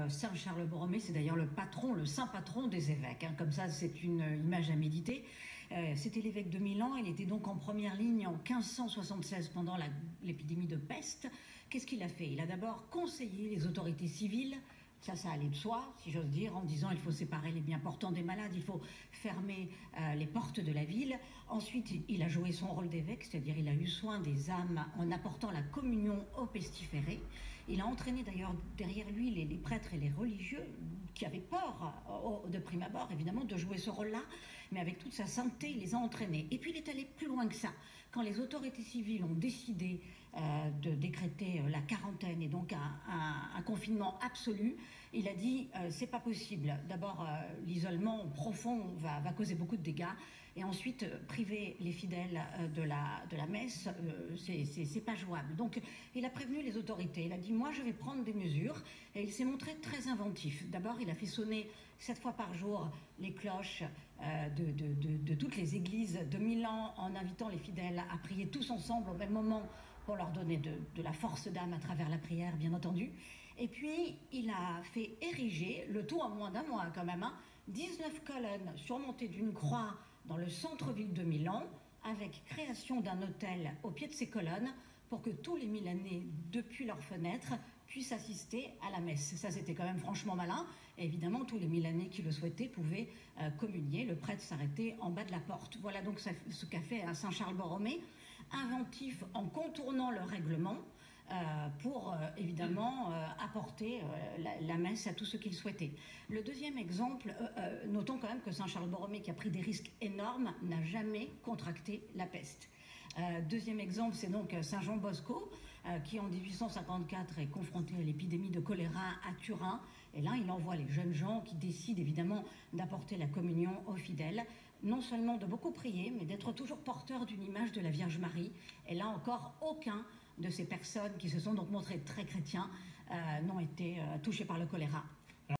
Saint Charles Borromée, c'est d'ailleurs le patron, le saint patron des évêques. Hein. Comme ça, c'est une image à méditer. C'était l'évêque de Milan. Il était donc en première ligne en 1576 pendant l'épidémie de peste. Qu'est-ce qu'il a fait? Il a d'abord conseillé les autorités civiles. Ça allait de soi, si j'ose dire, en disant il faut séparer les bien portants des malades, il faut fermer les portes de la ville. Ensuite, il a joué son rôle d'évêque, c'est-à-dire il a eu soin des âmes en apportant la communion aux pestiférés. Il a entraîné d'ailleurs derrière lui les prêtres et les religieux qui avaient peur de prime abord, évidemment, de jouer ce rôle-là, mais avec toute sa sainteté, il les a entraînés. Et puis il est allé plus loin que ça. Quand les autorités civiles ont décidé de décréter la quarantaine et donc un confinement absolu, il a dit c'est pas possible. D'abord, l'isolement profond va causer beaucoup de dégâts, et ensuite priver les fidèles de la messe, c'est pas jouable. Donc il a prévenu les autorités. Il a dit moi je vais prendre des mesures, et il s'est montré très inventif. D'abord il a fait sonner 7 fois par jour les cloches de toutes les églises de Milan, en invitant les fidèles à prier tous ensemble au même moment pour leur donner de la force d'âme à travers la prière, bien entendu. Et puis, il a fait ériger, le tout en moins d'un mois quand même, 19 colonnes surmontées d'une croix dans le centre-ville de Milan, avec création d'un autel au pied de ces colonnes, pour que tous les Milanais, depuis leurs fenêtres, puissent assister à la messe. Ça, c'était quand même franchement malin. Et évidemment, tous les Milanais qui le souhaitaient pouvaient communier. Le prêtre s'arrêtait en bas de la porte. Voilà donc ce qu'a fait Saint Charles Borromée, inventif en contournant le règlement, pour évidemment apporter la messe à tous ceux qui le souhaitaient. Le deuxième exemple, notons quand même que Saint Charles Borromée, qui a pris des risques énormes, n'a jamais contracté la peste. Deuxième exemple, c'est donc Saint Jean Bosco, qui en 1854 est confronté à l'épidémie de choléra à Turin. Et là, il envoie les jeunes gens qui décident évidemment d'apporter la communion aux fidèles, non seulement de beaucoup prier, mais d'être toujours porteurs d'une image de la Vierge Marie. Et là encore, aucun de ces personnes qui se sont donc montrées très chrétiens n'ont été touchés par le choléra.